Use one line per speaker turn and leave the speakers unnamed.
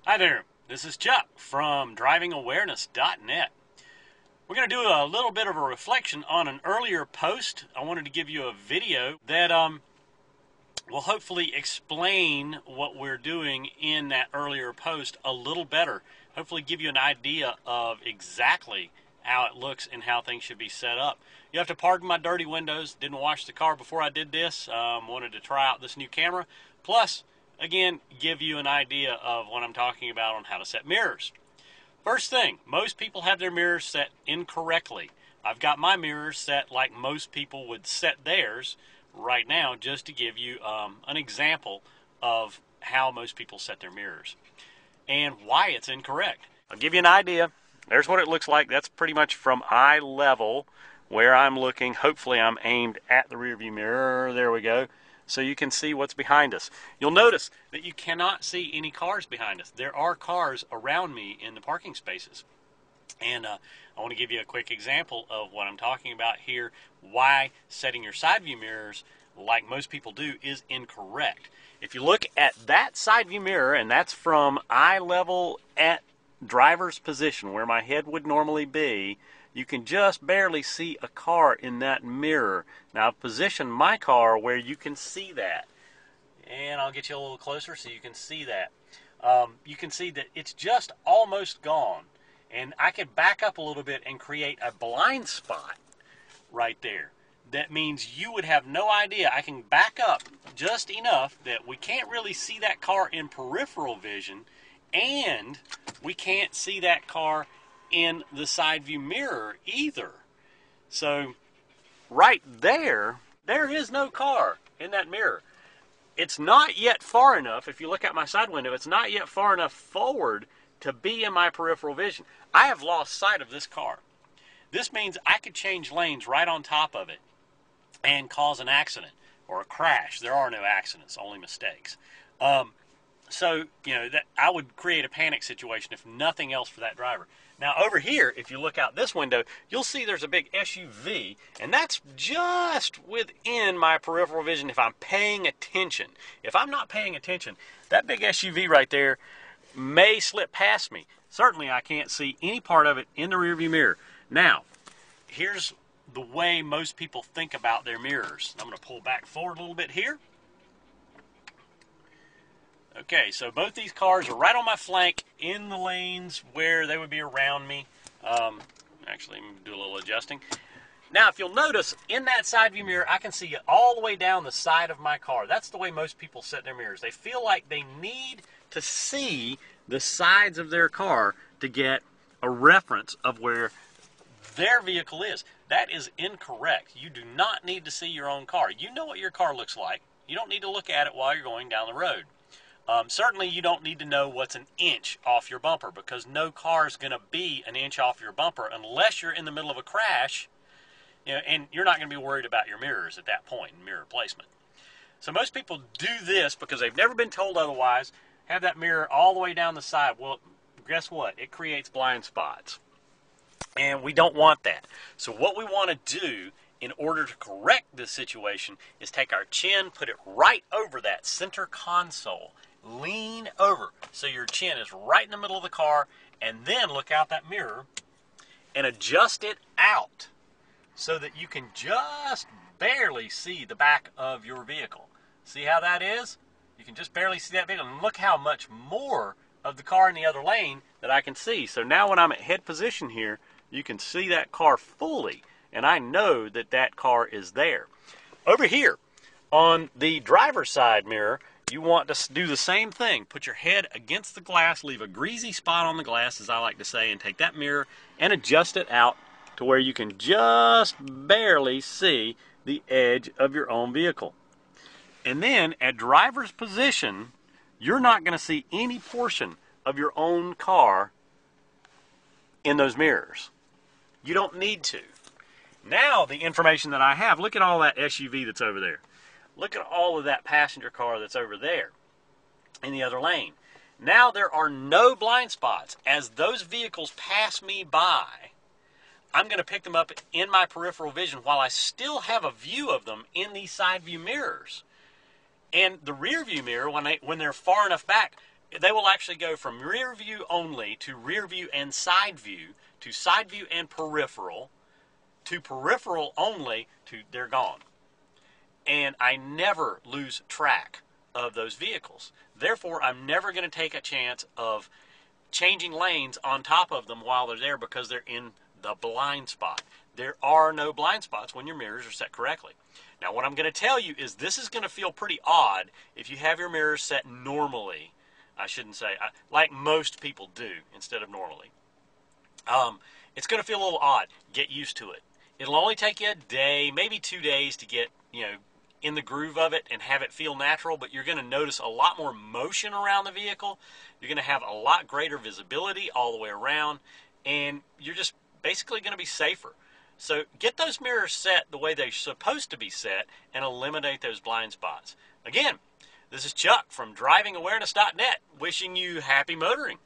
Hi there, this is Chuck from DrivingAwareness.net. We're going to do a little bit of a reflection on an earlier post. I wanted to give you a video that will hopefully explain what we're doing in that earlier post a little better. Hopefully give you an idea of exactly how it looks and how things should be set up. You have to pardon my dirty windows. Didn't wash the car before I did this. Wanted to try out this new camera. Plus, again, give you an idea of what I'm talking about on how to set mirrors. First thing, most people have their mirrors set incorrectly. I've got my mirrors set like most people would set theirs right now, just to give you an example of how most people set their mirrors and why it's incorrect. I'll give you an idea. There's what it looks like. That's pretty much from eye level where I'm looking. Hopefully I'm aimed at the rear view mirror. There we go. So you can see what's behind us. You'll notice that you cannot see any cars behind us. There are cars around me in the parking spaces. And I want to give you a quick example of what I'm talking about here, why setting your side view mirrors like most people do is incorrect. If you look at that side view mirror, and that's from eye level at driver's position where my head would normally be, you can just barely see a car in that mirror. Now I've positioned my car where you can see that. And I'll get you a little closer so you can see that. You can see that it's just almost gone. And I could back up a little bit and create a blind spot right there. That means you would have no idea. I can back up just enough that we can't really see that car in peripheral vision, and we can't see that car in the side view mirror either. So right there is no car in that mirror. It's not yet far enough. If you look out my side window, it's not yet far enough forward to be in my peripheral vision. I have lost sight of this car. This means I could change lanes right on top of it and cause an accident or a crash. There are no accidents, only mistakes. So, that I would create a panic situation if nothing else for that driver. Now, over here, if you look out this window, you'll see there's a big SUV, and that's just within my peripheral vision if I'm paying attention. If I'm not paying attention, that big SUV right there may slip past me. Certainly, I can't see any part of it in the rearview mirror. Now, here's the way most people think about their mirrors. I'm going to pull back forward a little bit here. Okay, so both these cars are right on my flank in the lanes where they would be around me. Actually, I'm going to do a little adjusting. Now, if you'll notice, in that side view mirror, I can see it all the way down the side of my car. That's the way most people set their mirrors. They feel like they need to see the sides of their car to get a reference of where their vehicle is. That is incorrect. You do not need to see your own car. You know what your car looks like. You don't need to look at it while you're going down the road. Certainly you don't need to know what's an inch off your bumper, because no car is going to be an inch off your bumper unless you're in the middle of a crash, and you're not going to be worried about your mirrors at that point in mirror placement. So most people do this because they've never been told otherwise. Have that mirror all the way down the side. Well, guess what? It creates blind spots. And we don't want that. So what we want to do in order to correct this situation is take our chin, put it right over that center console. Lean over so your chin is right in the middle of the car, and then look out that mirror and adjust it out so that you can just barely see the back of your vehicle. See how that is? You can just barely see that vehicle, and look how much more of the car in the other lane that I can see. So now when I'm at head position here, you can see that car fully, and I know that that car is there. Over here on the driver's side mirror, you want to do the same thing. Put your head against the glass, leave a greasy spot on the glass, as I like to say, and take that mirror and adjust it out to where you can just barely see the edge of your own vehicle. And then at driver's position, you're not going to see any portion of your own car in those mirrors. You don't need to. Now the information that I have, look at all that SUV that's over there. Look at all of that passenger car that's over there in the other lane. Now there are no blind spots. As those vehicles pass me by, I'm going to pick them up in my peripheral vision while I still have a view of them in these side view mirrors. And the rear view mirror, when they're far enough back, they will actually go from rear view only to rear view and side view to side view and peripheral to peripheral only to they're gone. And I never lose track of those vehicles. Therefore, I'm never going to take a chance of changing lanes on top of them while they're there because they're in the blind spot. There are no blind spots when your mirrors are set correctly. Now, what I'm going to tell you is this is going to feel pretty odd if you have your mirrors set normally. I shouldn't say, like most people do instead of normally. It's going to feel a little odd. Get used to it. It'll only take you a day, maybe 2 days to get, in the groove of it and have it feel natural, but you're going to notice a lot more motion around the vehicle. You're going to have a lot greater visibility all the way around, and you're just basically going to be safer. So get those mirrors set the way they're supposed to be set and eliminate those blind spots. Again, this is Chuck from DrivingAwareness.net wishing you happy motoring.